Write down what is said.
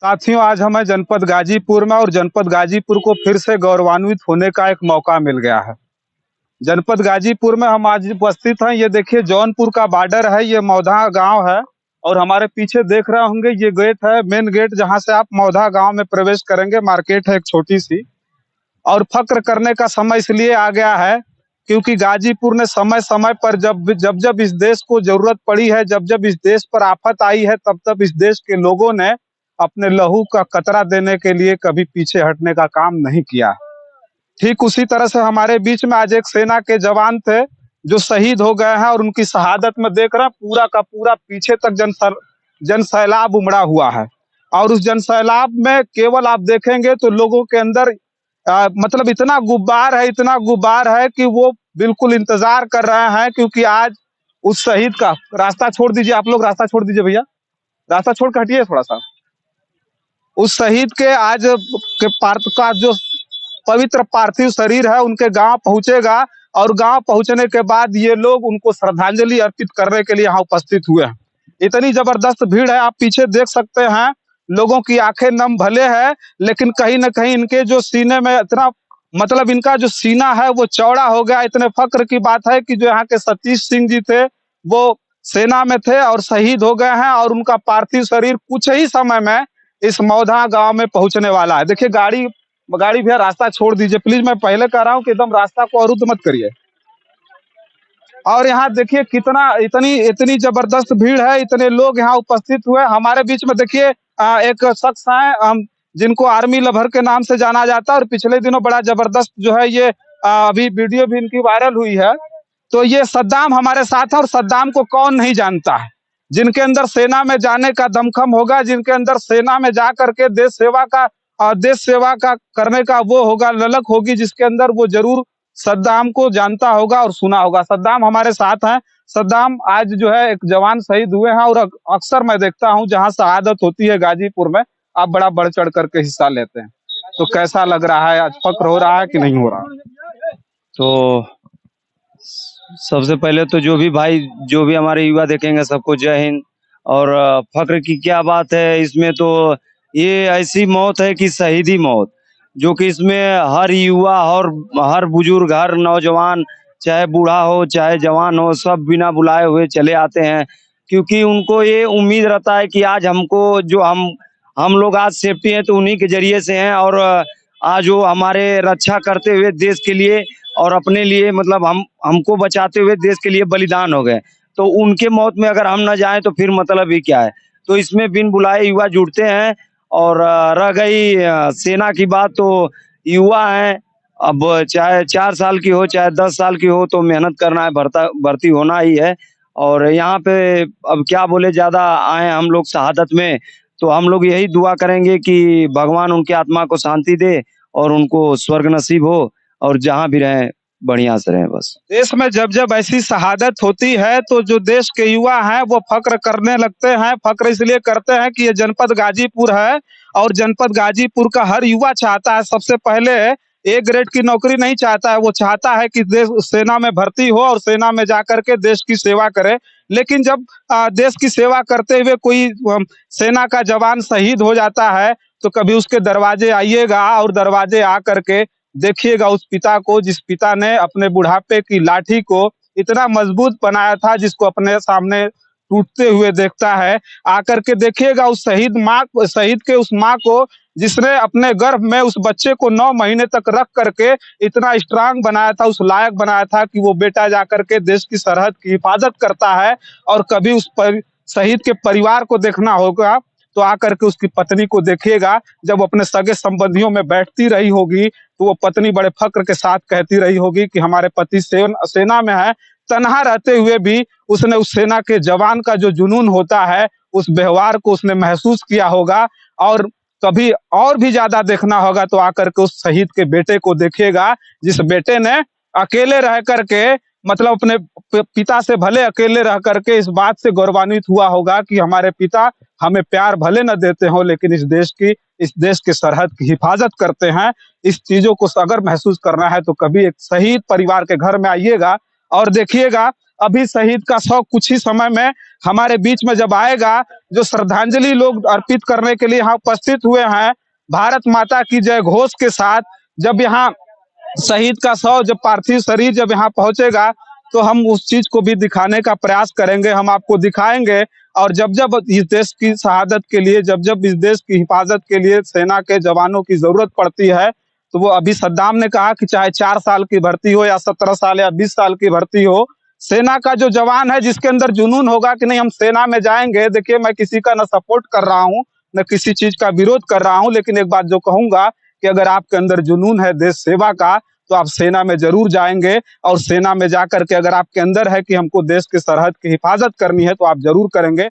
साथियों, आज हमें जनपद गाजीपुर में और जनपद गाजीपुर को फिर से गौरवान्वित होने का एक मौका मिल गया है। जनपद गाजीपुर में हम आज उपस्थित हैं। ये देखिए जौनपुर का बॉर्डर है, ये मौधा गांव है और हमारे पीछे देख रहे होंगे ये गेट है, मेन गेट, जहां से आप मौधा गांव में प्रवेश करेंगे। मार्केट है एक छोटी सी। और फक्र करने का समय इसलिए आ गया है क्योंकि गाजीपुर ने समय समय पर जब जब इस देश को जरूरत पड़ी है, जब जब इस देश पर आफत आई है, तब तब इस देश के लोगों ने अपने लहू का कतरा देने के लिए कभी पीछे हटने का काम नहीं किया। ठीक उसी तरह से हमारे बीच में आज एक सेना के जवान थे जो शहीद हो गए हैं और उनकी शहादत में देख रहे हैं पूरा का पूरा पीछे तक जन सैलाब उमड़ा हुआ है। और उस जन सैलाब में केवल आप देखेंगे तो लोगों के अंदर मतलब इतना गुब्बार है कि वो बिल्कुल इंतजार कर रहे हैं, क्योंकि आज उस शहीद का रास्ता छोड़ दीजिए, आप लोग रास्ता छोड़ दीजिए भैया, रास्ता छोड़ के हटिए थोड़ा सा। उस शहीद के आज के पार्थ का जो पवित्र पार्थिव शरीर है उनके गांव पहुंचेगा और गांव पहुंचने के बाद ये लोग उनको श्रद्धांजलि अर्पित करने के लिए यहाँ उपस्थित हुए हैं। इतनी जबरदस्त भीड़ है, आप पीछे देख सकते हैं। लोगों की आंखें नम भले है, लेकिन कहीं ना कहीं इनके जो सीने में इतना मतलब इनका जो सीना है वो चौड़ा हो गया। इतने फक्र की बात है कि जो यहाँ के सतीश सिंह जी थे वो सेना में थे और शहीद हो गए हैं और उनका पार्थिव शरीर कुछ ही समय में इस मौधा गांव में पहुंचने वाला है। देखिए गाड़ी भैया रास्ता छोड़ दीजिए प्लीज, मैं पहले कह रहा हूँ कि एकदम रास्ता को अवरुद्ध मत करिए। और यहाँ देखिए कितना इतनी जबरदस्त भीड़ है, इतने लोग यहाँ उपस्थित हुए। हमारे बीच में देखिए एक शख्स है जिनको आर्मी लवर के नाम से जाना जाता है और पिछले दिनों बड़ा जबरदस्त जो है ये अभी वीडियो भी इनकी वायरल हुई है। तो ये सद्दाम हमारे साथ है और सद्दाम को कौन नहीं जानता है। जिनके अंदर सेना में जाने का दमखम होगा, जिनके अंदर सेना में जा करके देश सेवा का करने का वो होगा, ललक होगी, जिसके अंदर वो जरूर सद्दाम को जानता होगा और सुना होगा। सद्दाम हमारे साथ हैं। सद्दाम आज जो है एक जवान शहीद हुए हैं और अक्सर मैं देखता हूं जहां शहादत होती है गाजीपुर में, आप बड़ा बढ़ चढ़ करके हिस्सा लेते हैं। तो कैसा लग रहा है, आज फक्र हो रहा है कि नहीं हो रहा? तो सबसे पहले तो जो भी हमारे युवा देखेंगे सबको जय हिंद। और फक्र की क्या बात है इसमें, तो ये ऐसी मौत है कि शहीदी मौत, जो कि इसमें हर युवा और हर बुजुर्ग, हर नौजवान, चाहे बूढ़ा हो चाहे जवान हो, सब बिना बुलाए हुए चले आते हैं। क्योंकि उनको ये उम्मीद रहता है कि आज हमको जो हम लोग आज सेफ्टी हैं तो उन्हीं के जरिए से हैं। और आज वो हमारे रक्षा करते हुए देश के लिए और अपने लिए, मतलब हमको बचाते हुए देश के लिए बलिदान हो गए। तो उनके मौत में अगर हम न जाएं तो फिर मतलब ही क्या है। तो इसमें बिन बुलाए युवा जुड़ते हैं। और रह गई सेना की बात, तो युवा हैं, अब चाहे 4 साल की हो चाहे 10 साल की हो, तो मेहनत करना है, भर्ती होना ही है। और यहाँ पे अब क्या बोले, ज्यादा आए हम लोग शहादत में, तो हम लोग यही दुआ करेंगे कि भगवान उनकी आत्मा को शांति दे और उनको स्वर्ग नसीब हो, और जहाँ भी रहें बढ़िया से रहें। बस देश में जब ऐसी शहादत होती है तो जो देश के युवा हैं वो फक्र करने लगते हैं। फक्र इसलिए करते हैं कि ये जनपद गाजीपुर है और जनपद गाजीपुर का हर युवा चाहता है, सबसे पहले ए ग्रेड की नौकरी नहीं चाहता है, वो चाहता है कि देश सेना में भर्ती हो और सेना में जाकर के देश की सेवा करे। लेकिन जब देश की सेवा करते हुए कोई सेना का जवान शहीद हो जाता है तो कभी उसके दरवाजे आइएगा और दरवाजे आ करके देखिएगा उस पिता को, जिस पिता ने अपने बुढ़ापे की लाठी को इतना मजबूत बनाया था, जिसको अपने सामने टूटते हुए देखता है। आकर के देखिएगा उस शहीद के उस माँ को, जिसने अपने गर्भ में उस बच्चे को 9 महीने तक रख करके इतना स्ट्रांग बनाया था, उस लायक बनाया था कि वो बेटा जाकर के देश की सरहद की हिफाजत करता है। और कभी उस शहीद के परिवार को देखना होगा तो आकर के उसकी पत्नी को देखिएगा, जब अपने सगे संबंधियों में बैठती रही होगी तो वो पत्नी बड़े फक्र के साथ कहती रही होगी कि हमारे पति सेना में है। तनहा रहते हुए भी उसने उस सेना के जवान का जो जुनून होता है, उस व्यवहार को उसने महसूस किया होगा। और कभी और भी ज्यादा देखना होगा तो आकर के उस शहीद के बेटे को देखिएगा, जिस बेटे ने अकेले रह करके, मतलब अपने पिता से भले अकेले रह करके इस बात से गौरवान्वित हुआ होगा कि हमारे पिता हमें प्यार भले न देते हो लेकिन इस देश के सरहद की हिफाजत करते हैं। इस चीजों को अगर महसूस करना है तो कभी एक शहीद परिवार के घर में आइएगा और देखिएगा अभी शहीद का शव कुछ ही समय में हमारे बीच में जब आएगा, जो श्रद्धांजलि लोग अर्पित करने के लिए यहाँ उपस्थित हुए हैं भारत माता की जय घोष के साथ, जब यहाँ शहीद का शव, जब पार्थिव शरीर जब यहाँ पहुंचेगा तो हम उस चीज को भी दिखाने का प्रयास करेंगे, हम आपको दिखाएंगे। और जब जब इस देश की शहादत के लिए, जब जब इस देश की हिफाजत के लिए सेना के जवानों की जरूरत पड़ती है, तो वो अभी सद्दाम ने कहा कि चाहे 4 साल की भर्ती हो या 17 साल या 20 साल की भर्ती हो, सेना का जो जवान है जिसके अंदर जुनून होगा कि नहीं हम सेना में जाएंगे। देखिए मैं किसी का न सपोर्ट कर रहा हूँ न किसी चीज का विरोध कर रहा हूँ, लेकिन एक बात जो कहूंगा कि अगर आपके अंदर जुनून है देश सेवा का तो आप सेना में जरूर जाएंगे, और सेना में जाकर के अगर आपके अंदर है कि हमको देश की सरहद की हिफाजत करनी है तो आप जरूर करेंगे।